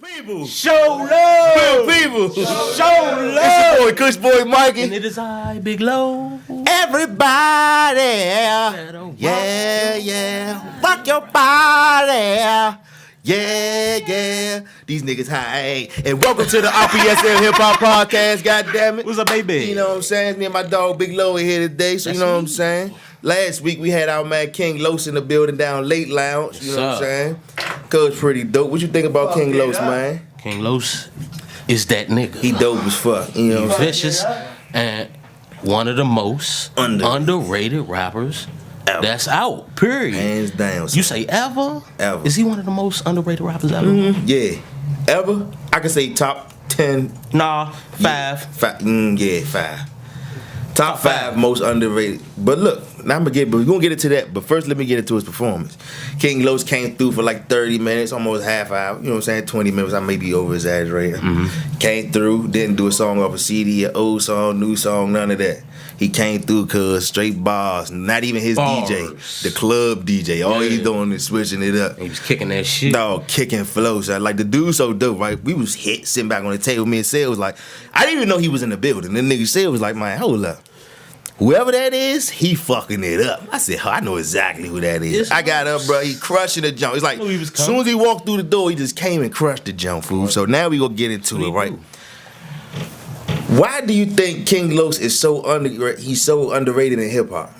People. Show love. People. Show love. It's your boy, Kush Boy Mikey. And it is I, Big Low. Everybody. Yeah. Rock your body. Yeah. These niggas high. And welcome to the RPSL Hip Hop Podcast, goddammit. What's up, baby? You know what I'm saying? Me and my dog Big Low are here today, so you know what I'm saying? Last week we had our man King Los in the building down Late Lounge. You know what I'm saying? Cuz pretty dope. What you think about King Los, man? King Los is that nigga. He dope as fuck. You know what I'm saying? Vicious and one of the most underrated rappers that's out. Period. Hands down. You say ever? Ever. Is he one of the most underrated rappers ever? Mm-hmm. Yeah. Ever? I can say top 10. Nah, 5. Yeah, 5. Top 5 most underrated. But look, now we're gonna get into that. But first, let me get into his performance. King Los came through for like 30 minutes, almost half hour. You know what I'm saying? 20 minutes. I may be over exaggerating. Mm-hmm. Came through, didn't do a song off a CD, an old song, new song, none of that. He came through cause straight bars. Not even his DJ, the club DJ. All he's doing is switching it up. He was kicking that shit. Dog, kicking flows. Like the dude so dope, right? We was sitting back on the table. Me and Sid was like, I didn't even know he was in the building. The nigga Sid was like, man, hold up. Whoever that is, he fucking it up. I said, I know exactly who that is. I got up, bro. He crushing the jump. It's like, as soon as he walked through the door, he just came and crushed the jump, fool. So now we gonna get into it, right? Why do you think King Los is so underrated in hip hop?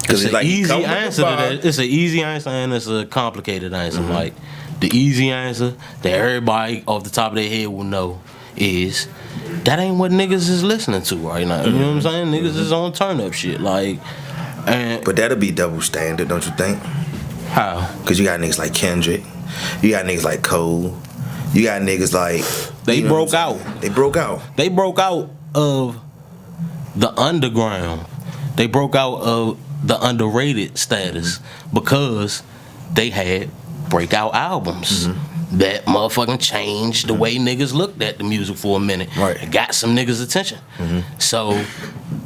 It's an easy answer to that. It's an easy answer and it's a complicated answer. Mm-hmm. Like the easy answer that everybody off the top of their head will know is that ain't what niggas is listening to right now. You know what I'm saying? Niggas is on turn up shit. Like, but that'll be double standard, don't you think? How? Because you got niggas like Kendrick, you got niggas like Cole, you got niggas like They broke out. They broke out. They broke out of the underground. They broke out of the underrated status because they had breakout albums. Mm-hmm. That motherfucking changed the way niggas looked at the music for a minute. Right. It got some niggas' attention. Mm-hmm. So,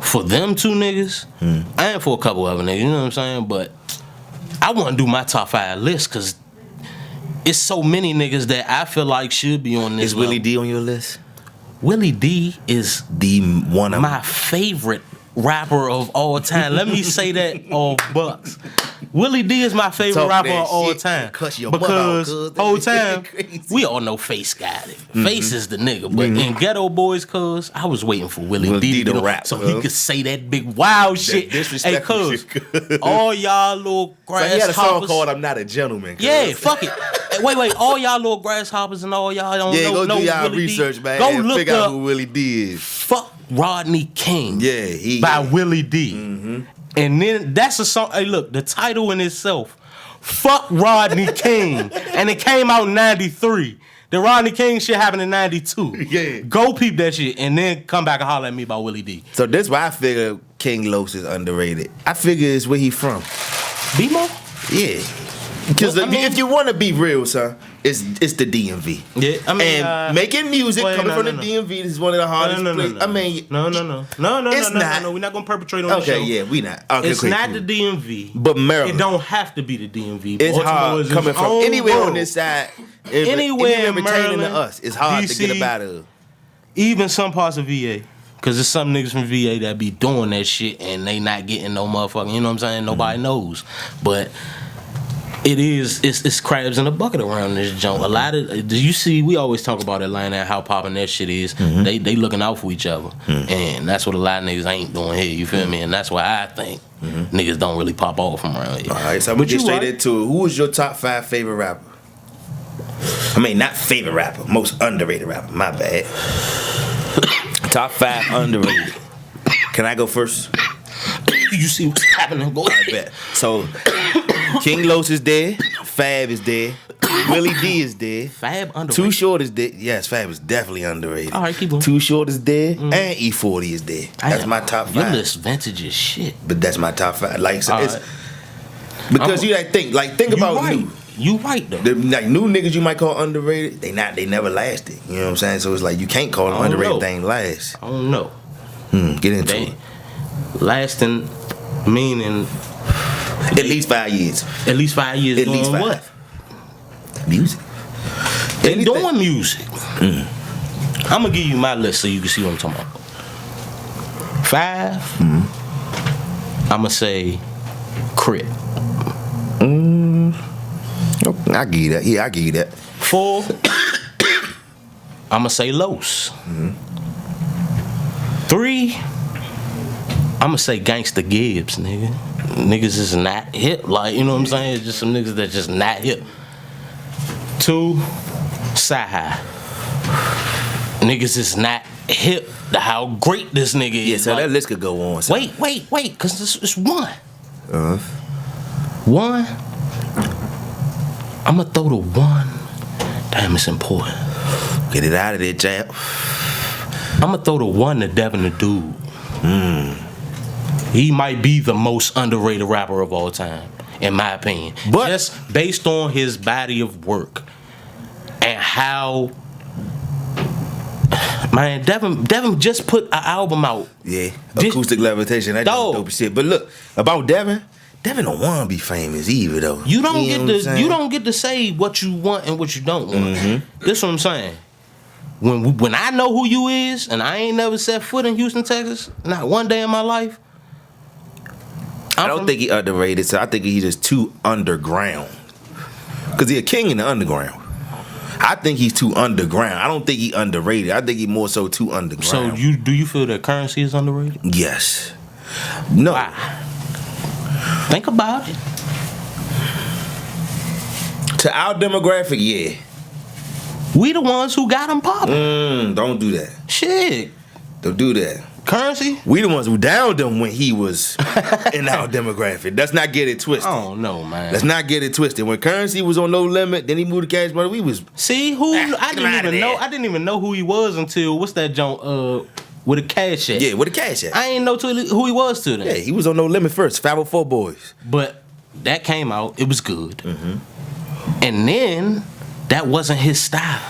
for them two niggas, and for a couple other niggas, you know what I'm saying? But I want to do my top 5 list because it's so many niggas that I feel like should be on this Is Willie D on your list? Willie D is my favorite rapper of all time. Let me say that all bucks. Willie D is my favorite rapper of all time. Because whole time, we all know Face got it. Face is the nigga. But in Ghetto Boys, cuz, I was waiting for Willie D to rap. So he could say that big wild shit. Hey, cuz, all y'all little grasshoppers. So he had a song called I'm Not a Gentleman. Yeah, fuck it. Wait, all y'all little grasshoppers and all y'all don't know go do y'all Willie research, D. man. Go and look figure up out who Willie D is. Fuck Rodney King. Yeah, by Willie D. Mm-hmm. And then that's a song. Hey, look, the title in itself, Fuck Rodney King. And it came out in 93. The Rodney King shit happened in 92. Yeah. Go peep that shit and then come back and holler at me about Willie D. So that's why I figure King Los is underrated. I figure it's where he from. B-Mo? Yeah. Because if you want to be real, son, it's the DMV. Yeah, I mean, and making music coming from the DMV, this is one of the hardest places. I mean, no. We're not gonna perpetrate on the show. Okay, yeah, we not. Okay, it's not the DMV, but Maryland. It don't have to be the DMV. It's hard coming from anywhere on this side. Anywhere pertaining Maryland, to us, it's hard DC, to get about it. Even some parts of VA. Cause there's some niggas from VA that be doing that shit and they not getting no motherfucking, you know what I'm saying? Nobody knows. But it's crabs in a bucket around this joint. A lot of, do you see, we always talk about Atlanta, how popping that shit is. Mm-hmm. They looking out for each other. Mm-hmm. And that's what a lot of niggas ain't doing here, you feel me? And that's why I think niggas don't really pop off from around here. Alright, so I'm gonna get straight into it. Who is your top 5 favorite rapper? I mean, not favorite rapper, most underrated rapper, my bad. Top 5 underrated. Can I go first? You see what's happening? Go ahead. Bet. So, King Los is dead. Fab is dead. Willie D is dead. Fab underrated. Too Short is dead. Yes, Fab is definitely underrated. All right, keep going. Too Short is dead. And E40 is dead. That's my top 5. Your list vintage as shit. But that's my top 5. Like, so it's because you think about right. new. You right though. Like new niggas you might call underrated, they never lasted. You know what I'm saying? So it's like you can't call them underrated. They ain't last. I don't know. Get into it. Lasting meaning at least 5 years. At least 5 years. At least 5. What? Music. They doing music. I'm gonna give you my list so you can see what I'm talking about. 5. I'm gonna say Crit. I give you that. Yeah, I give you that. 4. I'm gonna say Los. 3. I'm gonna say Gangsta Gibbs, nigga. Niggas is not hip, like, you know what I'm saying? It's just some niggas that just not hip. 2, Sci-Hi. Niggas is not hip to how great this nigga is. Yeah, so like, that list could go on. So. Wait, cause it's 1. 1. I'm gonna throw the 1. Damn, it's important. Get it out of there, champ. I'm gonna throw the 1 to Devin the Dude. He might be the most underrated rapper of all time, in my opinion. But just based on his body of work and how, man, Devin just put an album out. Yeah, Acoustic Levitation. That dope shit. But look, about Devin don't want to be famous either, though. You don't get to say what you want and what you don't want. This what I'm saying. When I know who you is, and I ain't never set foot in Houston, Texas, not one day in my life. I don't think he underrated, so I think he's just too underground. Because he a king in the underground. I think he's too underground. I don't think he underrated. I think he more so too underground. So do you feel that Currency is underrated? Yes. No. Why? Think about it. To our demographic, yeah. We the ones who got him popping. Don't do that. Shit. Don't do that. Currency? We the ones who downed him when he was in our demographic. Let's not get it twisted. Oh no, man. Let's not get it twisted. When Currency was on No Limit, then he moved to Cash Money. We was I didn't even know who he was until what's that joint with a Cash at. Yeah, with a Cash at. I ain't know who he was till then. Yeah, he was on No Limit first. 504 Boys. But that came out. It was good. And then that wasn't his style.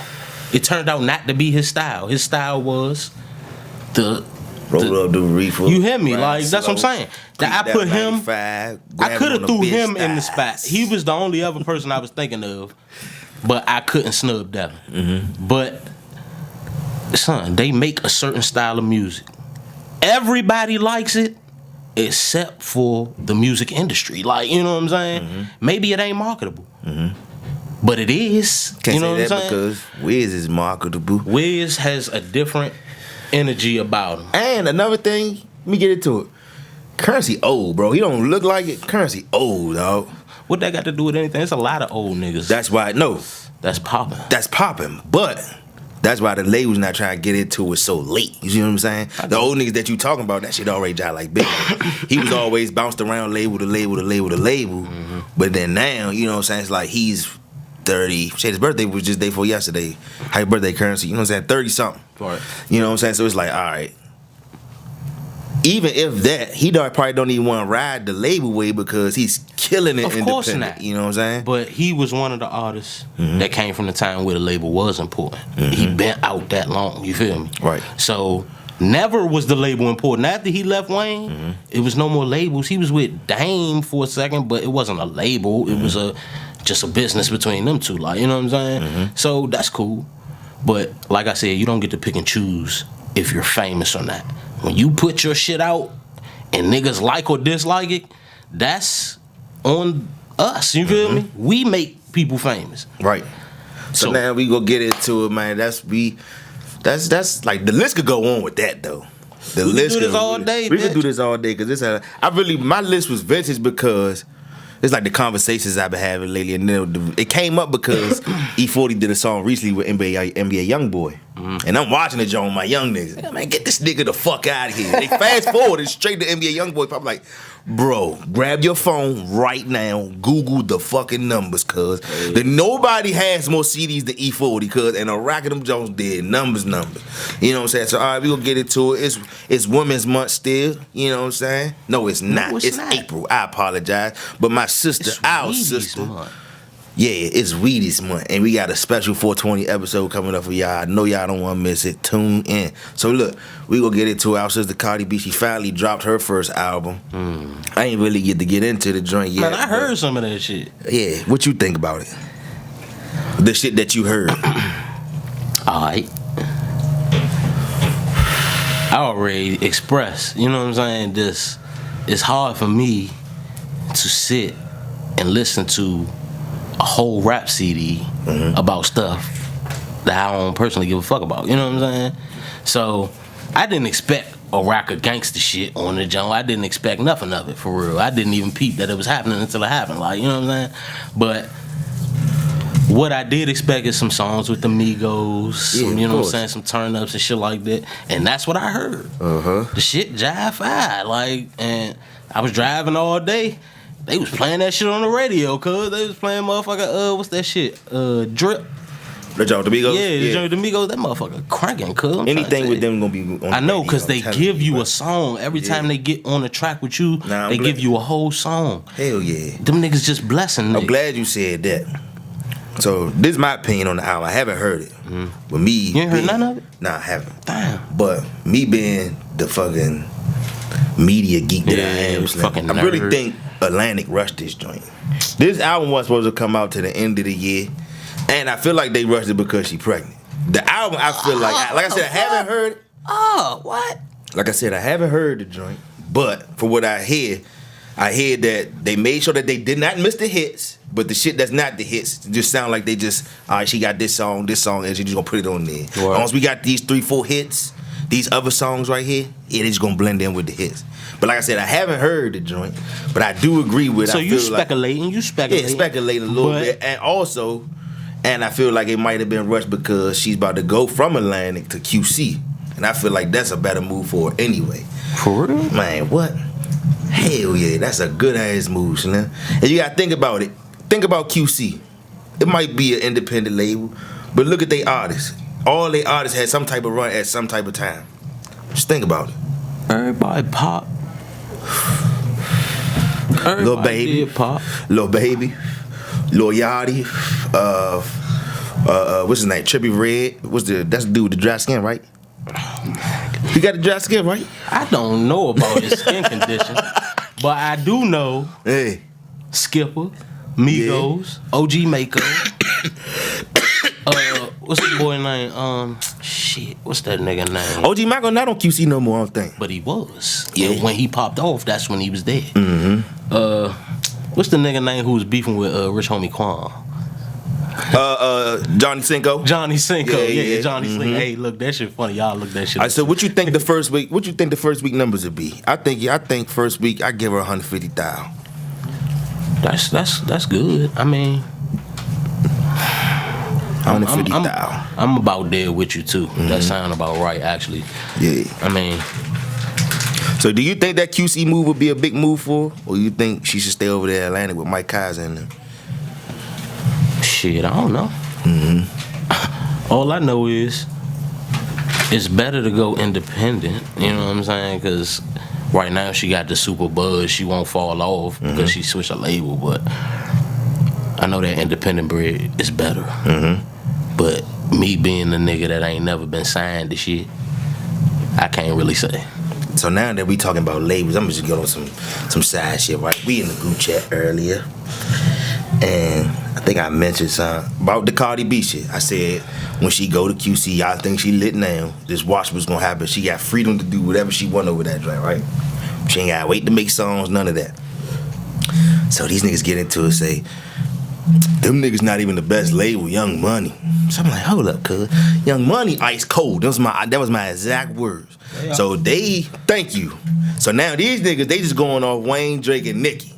It turned out not to be his style. His style was Roll up the reefer. You hear me? Like, that's what I'm saying. That I put him. I could have threw him in the spot. He was the only other person I was thinking of, but I couldn't snub Devin. But son, they make a certain style of music. Everybody likes it, except for the music industry. Like, you know what I'm saying? Maybe it ain't marketable. But it is. Can't you know say what I'm that saying? because Wiz is marketable. Wiz has a different energy about him. And another thing, let me get into it. Currency old, bro. He don't look like it. Currency old, dog. What that got to do with anything? It's a lot of old niggas. That's why, no. That's popping. That's popping. But that's why the label's not trying to get into it so late. You see what I'm saying? The old niggas that you talking about, that shit already died like big. He was always bounced around label to label to label to label. But then now, you know what I'm saying? It's like he's 30. Shit, his birthday was just day before yesterday. Happy birthday, Currency. You know what I'm saying? 30 something. Right. You know what I'm saying? So it's like, all right. Even if that, he probably don't even want to ride the label way because he's killing it independent. Of course not. You know what I'm saying? But he was one of the artists that came from the time where the label was important. He been out that long. You feel me? Right. So never was the label important. After he left Wayne, it was no more labels. He was with Dame for a second, but it wasn't a label. It was just a business between them two. Like, you know what I'm saying? So that's cool. But like I said, you don't get to pick and choose if you're famous or not. When you put your shit out and niggas like or dislike it, that's on us. You feel me? We make people famous. Right. So now we go get into it, man. That's like the list could go on with that though. The list could do this all day. We could do this all day because my list was vintage because it's like the conversations I've been having lately, and it came up because E40 did a song recently with NBA YoungBoy, and I'm watching it, Joe, my young niggas. Yeah, man, get this nigga the fuck out of here. They fast forward and straight to NBA YoungBoy. I'm like, bro, grab your phone right now, Google the fucking numbers, cuz nobody has more CDs than E40, cuz, and a rack of them Jones did numbers. You know what I'm saying? So all right, we gonna get into it. It's Women's Month still. You know what I'm saying? No, it's not. No, it's not. April. I apologize, but my sister, our sister. Yeah, it's Wheaties Month, and we got a special 420 episode coming up for y'all. I know y'all don't want to miss it. Tune in. So look, we gonna get into our sister Cardi B. She finally dropped her first album. I ain't really get to get into the joint yet. Man, I heard some of that shit. Yeah, what you think about it? The shit that you heard. Like, I already expressed, you know what I'm saying? This, it's hard for me to sit and listen to a whole rap CD about stuff that I don't personally give a fuck about. You know what I'm saying? So I didn't expect a rack of gangster shit on the joint. I didn't expect nothing of it, for real. I didn't even peep that it was happening until it happened. Like, you know what I'm saying? But what I did expect is some songs with the Migos, some, you know what I'm saying, some turn ups and shit like that. And that's what I heard. The shit jive-fied. Like, and I was driving all day. They was playing that shit on the radio, cuz they was playing motherfucker, what's that shit? Drip. The joint, the Migos? Yeah, the Migos, that motherfucker cranking, cuz. Anything with them gonna be on I know, because radio, they give you a song. Every time they get on the track with you, they give you a whole song. Hell yeah. Them niggas just blessing niggas. I'm glad you said that. So, this is my opinion on the album. I haven't heard it. But me... You ain't heard none of it? Nah, I haven't. Damn. But me being the fucking media geek that I am, fucking I nerd. really think Atlantic rushed this joint. This album was supposed to come out to the end of the year, and I feel like they rushed it because she pregnant. The album, I feel like I said, I haven't heard it. Oh, what? Like I said, I haven't heard the joint, but for what I hear that they made sure that they did not miss the hits, but the shit that's not the hits just sound like they just, all right, she got this song, and she just gonna put it on there. Right. Once we got these 3-4 hits, these other songs right here, they just gonna blend in with the hits. But like I said, I haven't heard the joint, but I do agree with. So I you feel speculating? Like, you speculating? Yeah, speculating a little bit, and I feel like it might have been rushed because she's about to go from Atlantic to QC, and I feel like that's a better move for her anyway. For real? Man, what? Hell yeah, that's a good ass move, man. And you gotta think about it. Think about QC. It might be an independent label, but look at they artists. All they artists had some type of run at some type of time. Just think about it. Everybody pop. Lil Baby, pop. Lil Baby, Lil Yachty, what's his name? Trippie Redd. That's the dude with the dry skin, right? He got the dry skin, right? I don't know about his skin condition, but I do know Skipper, Migos, OG Mako. What's the boy name? Shit, what's that nigga name? OG Mako not on QC no more, I don't think. But he was. Yeah. When he popped off, that's when he was dead. What's the nigga name who was beefing with Rich Homie Quan? Johnny Cinco. Johnny Cinco, yeah. Johnny Cinco. Mm-hmm. Hey, look, that shit funny. Y'all look that shit. All right, so what you think the first week? What you think the first week numbers would be? I think first week I give her 150,000. That's good. I mean, 150,000. I'm about there with you too. That sound about right, actually. Yeah. I mean, so do you think that QC move would be a big move for her, or you think she should stay over there in Atlantic with Mike Kaiser and them? shit, I don't know. All I know is it's better to go independent. You know what I'm saying? Because right now she got the super buzz. She won't fall off because she switched a label. But I know that independent bread is better. But me being the nigga that ain't never been signed to shit, I can't really say. So now that we talking about labels, I'm just going on some side shit, right? We in the group chat earlier, and I think I mentioned something about the Cardi B shit. I said when she go to QC, y'all think she lit now. Just watch what's gonna happen. She got freedom to do whatever she want over that joint, right? She ain't gotta wait to make songs, none of that. So these niggas get into it, say, them niggas not even the best label, Young Money. So I'm like, hold up, cuz. Young Money, ice cold. That was my exact words. Yeah. So thank you. So now these niggas, they just going off Wayne, Drake, and Nicki.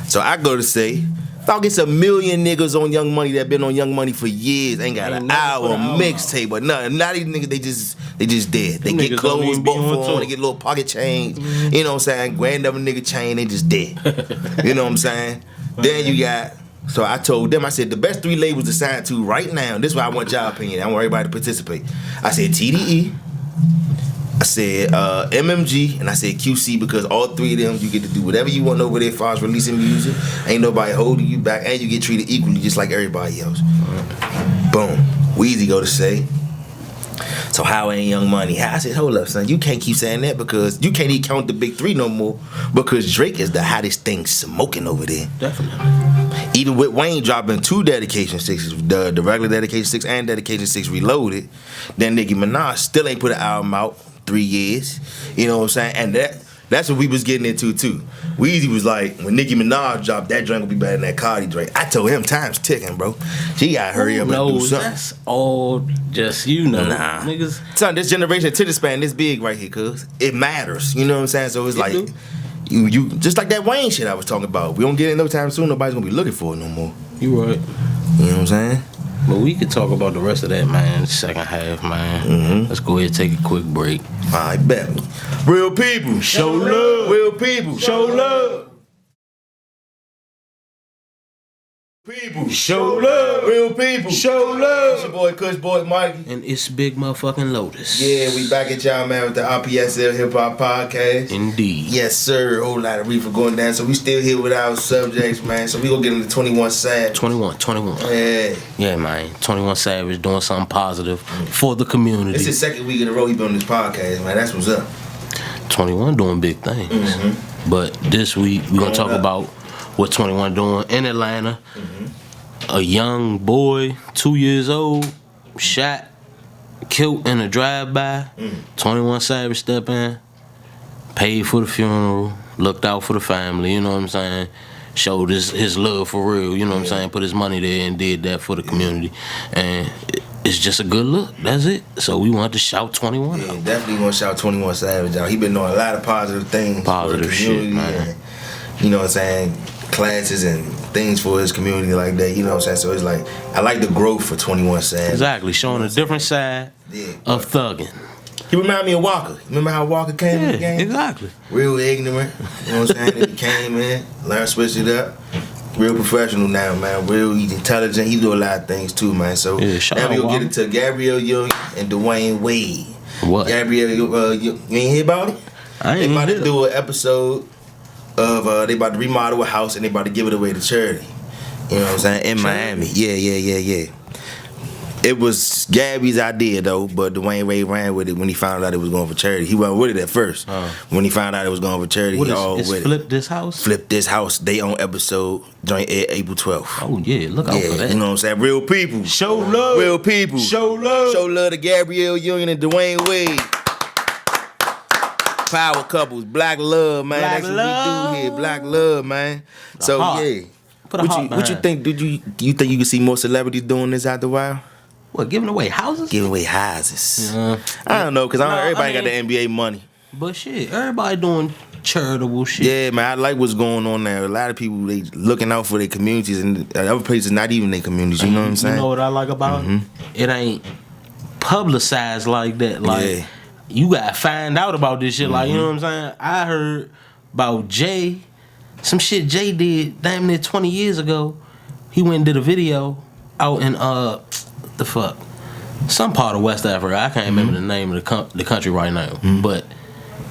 So I go to say, fuck, it's a million niggas on Young Money that been on Young Money for years, ain't got an album, mixtape, but nothing. Not these niggas, they just dead. They get clothes bought for them, they get little pocket chains. You know what I'm saying? Grandmother nigga chain, they just dead. You know what I'm saying? Then you got. So I told them, I said, the best 3 labels to sign to right now, this is why I want y'all opinion, I want everybody to participate. I said TDE, I said MMG, and I said QC, because all 3 of them, you get to do whatever you want over there as far as releasing music. Ain't nobody holding you back, and you get treated equally just like everybody else. Boom. Weezy go to say. So So how ain't Young Money? I said, hold up, son. You can't keep saying that because you can't even count the big three no more because Drake is the hottest thing smoking over there. Definitely. Even with Wayne dropping 2 Dedication 6s, the regular Dedication 6 and Dedication 6 Reloaded, then Nicki Minaj still ain't put an album out 3 years. You know what I'm saying? And that's what we was getting into too. Weezy was like, when Nicki Minaj dropped, that drink will be better than that Cardi drink. I told him, time's ticking, bro. She gotta hurry up and do something. That's all just, Nah. niggas. Son, this generation attention span this big right here, cuz. It matters. You know what I'm saying? So it's like, you just like that Wayne shit I was talking about. We don't get it no time soon, nobody's gonna be looking for it no more. You right. You know what I'm saying? But we could talk about the rest of that, man, second half, man. Let's go ahead and take a quick break. I bet. Real people. Show love. Real people. Show love. People. Show love. Real people. Show love. It's your boy Kush Boy Mikey. And it's Big Motherfucking Lotus. Yeah, we back at y'all, man, with the RPSL Hip Hop Podcast. Indeed. Yes, sir. Whole lot of reefer going down. So we still here with our subjects, man. So we gonna get into 21 Savage. 21. Yeah. Yeah, man. 21 Savage doing something positive for the community. It's the second week in a row he been on this podcast, man. That's what's up. 21 doing big things. But this week we're gonna talk about what 21 doing in Atlanta. A young boy, 2 years old, shot, killed in a drive-by. 21 Savage step in, paid for the funeral, looked out for the family, you know what I'm saying? Showed his love for real, you know what I'm saying? Put his money there and did that for the community. And it's just a good look, that's it. So we wanted to shout 21 out. Definitely want to shout 21 Savage out. He been doing a lot of positive things for the community. Shit, man. And, you know what I'm saying? Classes and things for his community like that, you know what I'm saying? So it's like, I like the growth for 21 Savage. Exactly, showing a different side of thugging. He remind me of Walker. Remember how Walker came in the game? Exactly. Real ignorant, you know what I'm saying? He came in, learned, switched it up. Real professional now, man. Real intelligent. He do a lot of things too, man. So now we gonna get into Gabrielle Union and Dwayne Wade. What? Gabrielle, you ain't hear about it? They about to do an episode of they about to remodel a house and they about to give it away to charity. You know what I'm saying? In Miami. Yeah. It was Gabby's idea though, but Dwayne Wade ran with it when he found out it was going for charity. He wasn't with it at first. When he found out it was going for charity, he all with it. Flip This House? Flip This House. They on episode joint April 12th. Oh yeah, look out for that. You know what I'm saying? Real people. Show love. Real people. Show love. Show love to Gabrielle Union and Dwayne Wade. Power couples, black love, man. Black That's love. what we do here. Black love, man. So heart. yeah. Put a heart What you think? Do you think you can see more celebrities doing this after a while? What, giving away houses? Giving away houses. I don't know, because everybody got the NBA money. But shit, everybody doing charitable shit. Yeah, man, I like what's going on there. A lot of people, they looking out for their communities, and other places not even their communities, you know what I'm saying? You know what I like about it? It ain't publicized like that. Like, you gotta find out about this shit. Like, you know what I'm saying? I heard about Jay, some shit Jay did damn near 20 years ago. He went and did a video out in, the fuck? Some part of West Africa. I can't remember the name of the country right now. But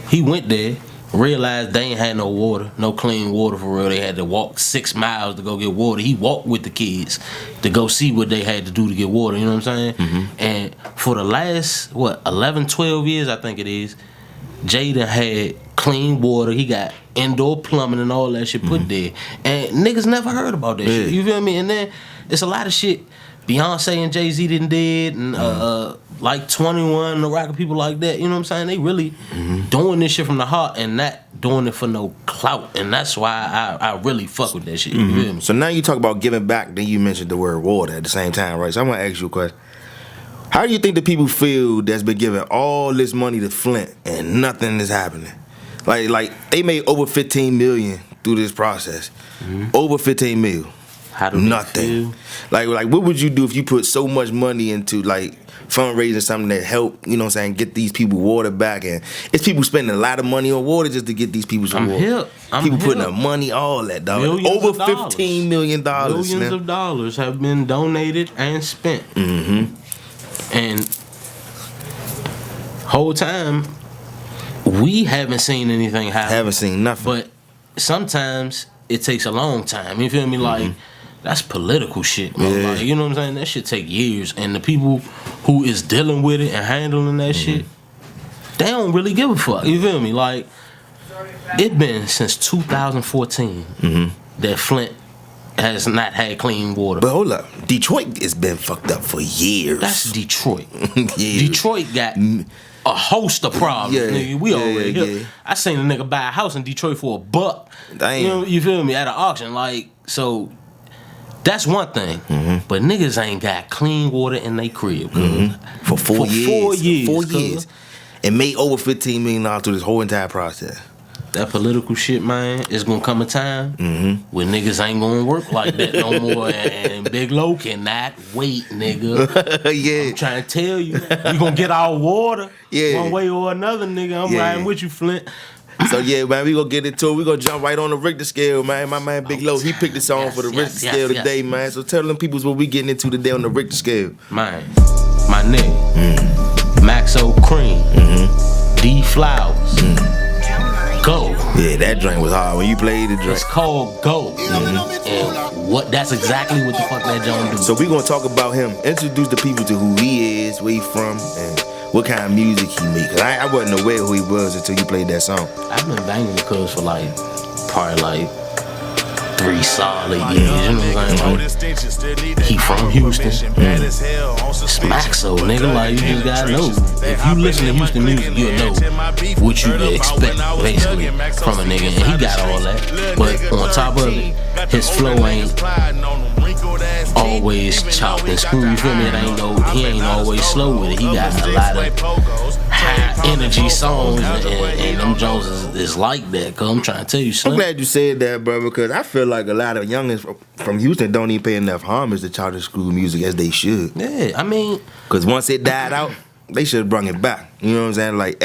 he went there, realized they ain't had no water, no clean water for real. They had to walk 6 miles to go get water. He walked with the kids to go see what they had to do to get water, you know what I'm saying? And for the last, 11, 12 years, I think it is, Jada had clean water. He got indoor plumbing and all that shit put there. And niggas never heard about that shit. You feel me? And then it's a lot of shit Beyonce and Jay-Z did, and like 21, the rocket people like that, you know what I'm saying? They really doing this shit from the heart and not doing it for no clout. And that's why I really fuck with that shit. You feel me? So now you talk about giving back, then you mentioned the word water at the same time, right? So I'm gonna ask you a question. How do you think the people feel that's been giving all this money to Flint and nothing is happening? Like they made over 15 million through this process. Over 15 million. How do nothing. Like what would you do if you put so much money into like fundraising something that help, you know what I'm saying, get these people water back? And it's people spending a lot of money on water just to get these people some water. People putting up money, all that, dog. Millions over $15 million. Millions of dollars have been donated and spent. And whole time we haven't seen anything happen. Haven't seen nothing. But sometimes it takes a long time. You feel me? Like, that's political shit, man. Like, you know what I'm saying? That shit take years. And the people who is dealing with it and handling that shit, they don't really give a fuck. You feel me? Like, it been since 2014 that Flint has not had clean water. But hold up, Detroit has been fucked up for years. That's Detroit. Detroit got a host of problems, nigga. We already here. I seen a nigga buy a house in Detroit for $1. Damn. You know, you feel me? At an auction, like, so that's one thing. But niggas ain't got clean water in their crib. For 4 years. 4 cuz. years. And made over $15 million through this whole entire process. That political shit, man, is gonna come a time when niggas ain't gonna work like that no more. And Big Low cannot wait, nigga. I'm trying to tell you, we gonna get our water one way or another, nigga. I'm riding with you, Flint. So man, we gonna get into it. We gonna jump right on the Richter scale, man. My man Big Low, he picked the song for the Richter scale today, man. So tell them peoples what we getting into today on the Richter scale. Man, my nigga, Maxo Cream, D Flowers. Go. Yeah, that drink was hard when you played the drink. It's called Go. And that's exactly what the fuck that joint do. So we gonna talk about him, introduce the people to who he is, where he from, and what kind of music he make. Cause I wasn't aware who he was until you played that song. I've been banging the cuz for probably 3 solid years, you know what I'm saying? Like, he from Houston. It's Maxo, nigga, like, you just gotta know. If you listen to Houston music, you'll know what you can expect, basically, from a nigga. And he got all that. But on top of it, his flow ain't always chopped and screwed, you feel me? He ain't always slow with it. He got a lot of high energy songs, and them Jones is like that. Cause I'm trying to tell you something. I'm glad you said that, bro, because I feel like a lot of youngins from Houston don't even pay enough homage to Charter School music as they should. Yeah, I mean, because once it died out, they should have brung it back. You know what I'm saying? Like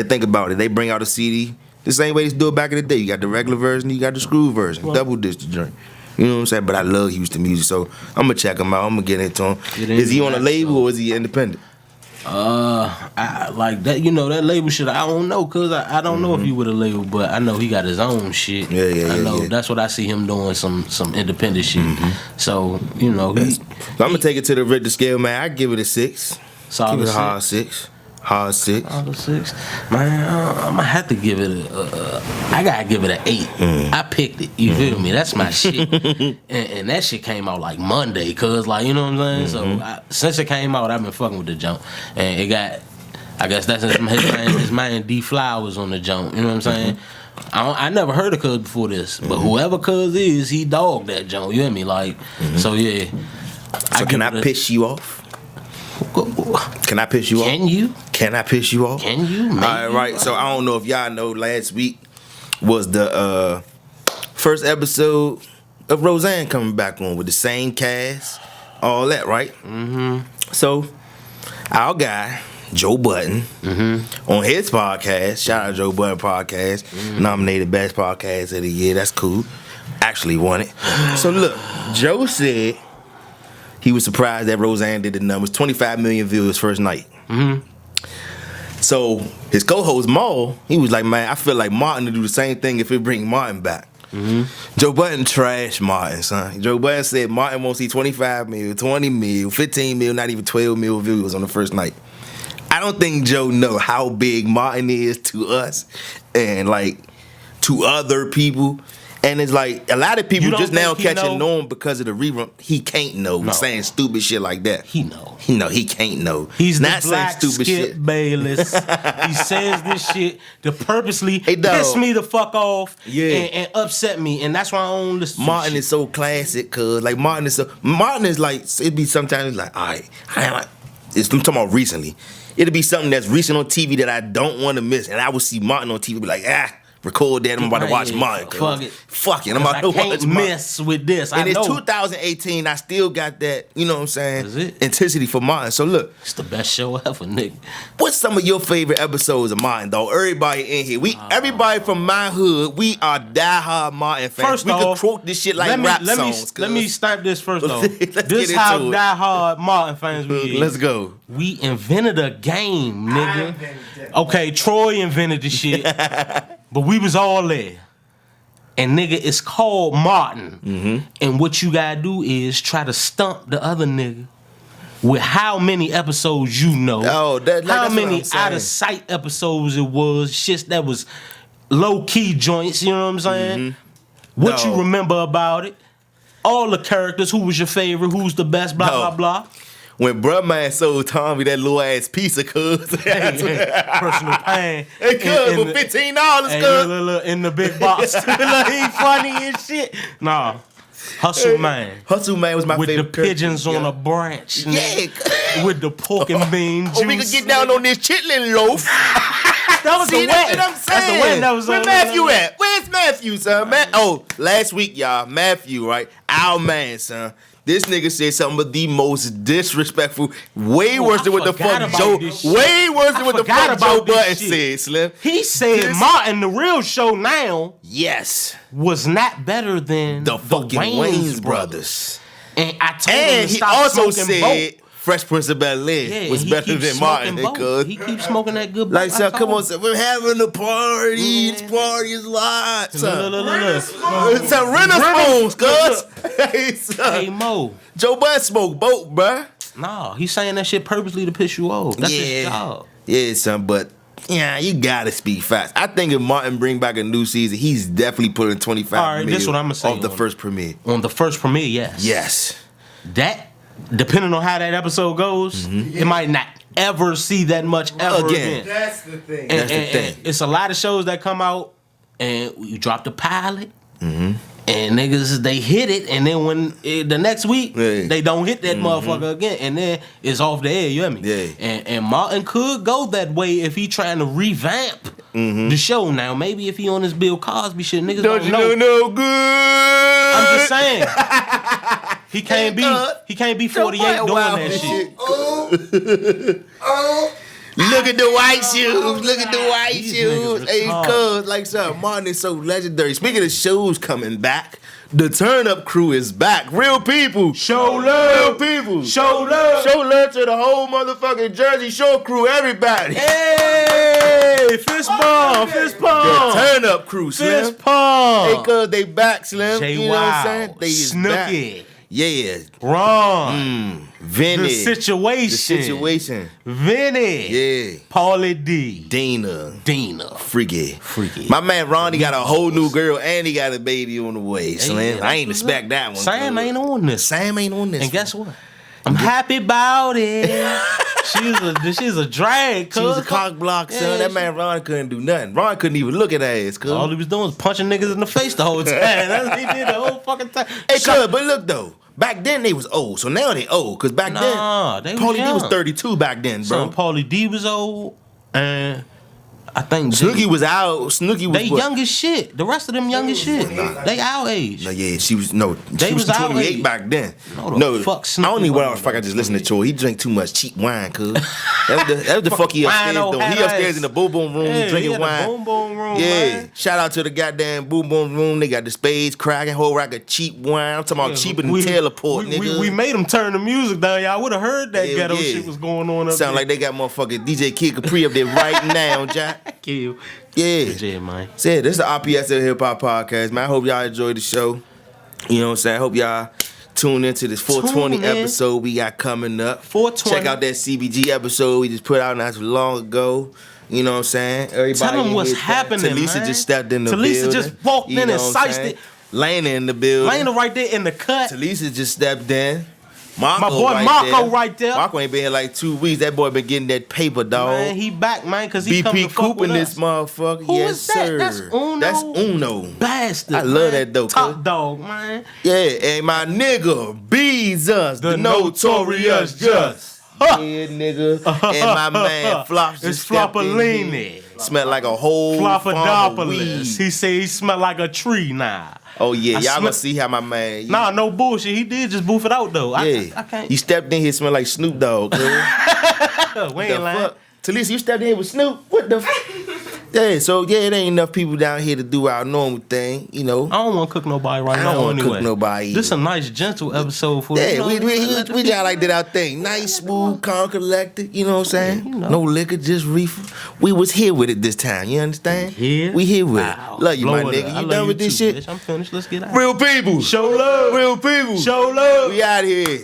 think about it. They bring out a CD the same way they do it back in the day. You got the regular version, you got the screw version, double disc the joint. You know what I'm saying? But I love Houston music, so I'm gonna check him out. I'm gonna get into him. Is he on a label or is he independent? I like that. You know, that label shit, I don't know, cause I don't know if he with a label, but I know he got his own shit. I know that's what I see him doing, some independent shit. So you know, so I'm gonna take it to the Richter scale, man. I give it a 6. Solid give it a hard 6. Hard 6. Hard 6. Man, I'm gonna have to give it I gotta give it an 8. I picked it. You feel me? That's my shit. and that shit came out like Monday, cause like, you know what I'm saying. So since it came out, I've been fucking with the jump, and it got. I guess that's his man D Flowers on the jump. You know what I'm saying? I never heard of Cuz before this, but whoever Cuz is, he dogged that jump. You hear me? Like, so yeah. So can I piss you off? Can I piss you off? Can you? Can I piss you off? Can you? Maybe. All right. So I don't know if y'all know. Last week was the first episode of Roseanne coming back on with the same cast, all that, right? So our guy Joe Budden on his podcast, shout out Joe Budden podcast, nominated best podcast of the year. That's cool. Actually won it. So look, Joe said he was surprised that Roseanne did the numbers. 25 million views first night. So his co-host Maul, he was like, man, I feel like Martin to do the same thing if it bring Martin back. Joe Budden trashed Martin, son. Joe Budden said Martin won't see 25 mil, 20 mil, 15 mil, not even 12 mil views on the first night. I don't think Joe know how big Martin is to us and like to other people. And it's like a lot of people just now catching on because of the rerun. He can't know saying stupid shit like that. He know. He can't know. He's not the black saying stupid Skip shit. Bayless. He says this shit to purposely piss me the fuck off and upset me, and that's why I don't listen. Martin is so classic, cause like Martin is like it'd be sometimes like I'm talking about recently. It'll be something that's recent on TV that I don't want to miss, and I will see Martin on TV be like record that. I'm about to watch Martin. Fuck it. I'm about to watch Martin. Mess with this. And it's 2018. I still got that, you know what I'm saying, intensity for Martin. So look. It's the best show ever, nigga. What's some of your favorite episodes of Martin, though? Everybody in here. Everybody from my hood, we are diehard Martin fans. First we off, could quote this shit like rap songs. Let me start this first off. This how diehard Martin fans we is. Let's go. We invented a game, nigga. Okay, Troy invented the shit. But we was all there. And nigga, it's called Martin. And what you gotta do is try to stump the other nigga with how many episodes you know. Oh, how many out of sight episodes it was. Shit that was low key joints. You know what I'm saying? Mm-hmm. What you remember about it? All the characters. Who was your favorite? Who's the best? Blah blah blah. When bruh man sold Tommy that little ass piece of cuz. Personal pain. Hey, cuz, for $15, cuz. In the big box. He funny and shit. Nah. Hustle Man. Hustle Man was my favorite. With the pigeons on a branch. Yeah. With the pork and bean juice. Oh, we could get down on this chitlin loaf. That was the way. That's what I'm saying. Where Matthew at? Where's Matthew, son? Last week, y'all, Matthew, right? Our man, son. This nigga said something of the most disrespectful, way worse than what the fuck Joe Budden said, Slim. He said Martin, the real show now, was not better than the fucking Wayans brothers. And I told him to he stop also smoking said boat. Fresh Prince of Bel-Air was better than Martin. He keeps smoking that good. Like, son, come on, son. We're having a party. This party is live, son. It's a Renner spoons, cuz. Hey, Mo. Joe Budden smoked boat, bruh. Nah, he's saying that shit purposely to piss you off. That's his job. Yeah, son, but yeah, you gotta speak fast. I think if Martin bring back a new season, he's definitely putting 25 million this what I'm gonna say off the first premiere. On the first premiere, yes. Yes. That, depending on how that episode goes, it might not ever see that much ever again. That's the thing. And it's a lot of shows that come out and you drop the pilot. And niggas, they hit it, and then when the next week, they don't hit that motherfucker again, and then it's off the air, you hear me? Yeah. And Martin could go that way if he trying to revamp the show now. Maybe if he on this Bill Cosby shit, niggas don't know. No good. I'm just saying. He can't be 48 doing that shit. Look at the white shoes. Look at the white shoes. Hey, cuz, like something. Martin is so legendary. Speaking of shows coming back, the Turn Up Crew is back. Real people. Show love. Real people. Show love. Show love to the whole motherfucking Jersey Shore crew, everybody. Hey, fist bump, fist bump. The Turn Up Crew, Slim. Fist pump. Hey, cuz, they back, Slim. J. You know what I'm saying? They is Snooki. back. Yeah. Ron. Vinny. The situation. Vinny. Yeah. Paulie D. Dina. Freaky. My man Ronnie got a whole new girl and he got a baby on the way, Slim. I ain't expect that one. Sam ain't on this. And guess what? I'm happy about it. She's a drag, cuz. She was a cock block, son. That man Ron couldn't do nothing. Ron couldn't even look at her ass, cuz. All he was doing was punching niggas in the face the whole time. That's what he did the whole fucking time. Hey, cuz, but look though. Back then they was old, so now they old. Cause back then, Paulie D was 32 back then, bro. So Paulie D was old, and I think Snooki was out. Snooki was they young as shit. The rest of them young as shit. They our age. No, yeah, she was 28 back then. No, fuck I don't even know what the fuck I just listened to Troy. He drank too much cheap wine, cuz. That was the fuck he upstairs doing. He upstairs in the boom boom room drinking wine. Boom boom room. Yeah. Man. Shout out to the goddamn boom boom room. They got the spades cracking, whole rack of cheap wine. I'm talking about cheaper than Taylorport, nigga. We made them turn the music down. Y'all would have heard that ghetto shit was going on up there. Sound like they got motherfucking DJ Kid Capri up there right now, Jack. Kill. Yeah. Legit, man. Said this is the RPSL Hip Hop Podcast, man. I hope y'all enjoyed the show. You know what I'm saying? I hope y'all tune into this 420 episode we got coming up. 420. Check out that CBG episode we just put out not too long ago. You know what I'm saying? Everybody tell them what's happening, Talisa man. just stepped in the building. Talisa just walked in and sized it. Lena in the building. Lena right there in the cut. Talisa just stepped in. My boy Marco right there. Marco ain't been here like 2 weeks. That boy been getting that paper, dog. Man, he back, man, because he come to BP fuck with Coop in us. this motherfucker. Who yes, is that? sir. That's Uno. That's Uno. Bastard. I love that though. Top dog, man. Yeah, and my nigga Beezus, the notorious Just. Huh. Yeah, nigga. And my man Flops It's just stepped in Floppalini. here. Smell like a whole farm of weed. Floppadopolis. He say he smell like a tree now. Oh yeah, y'all gonna see how my man. Nah, no bullshit. He did just boof it out though. Yeah, I can't. You stepped in here smell like Snoop Dogg. We ain't lying. Talisa, you stepped in here with Snoop. What the? Yeah, so yeah, it ain't enough people down here to do our normal thing, you know. I don't want to cook nobody right now. I don't want to anyway. cook nobody. This a nice, gentle episode for yeah. You know, we just like did our thing, nice, smooth, calm, collected. You know what I'm saying? Yeah, you know. No liquor, just reefer. We was here with it this time. You understand? Here? We here with Wow. it. Love you, my Blow it nigga. up. You done with this too, shit? Bitch. I'm finished. Let's get out. Real people. Show love. Real people. Show love. We out here.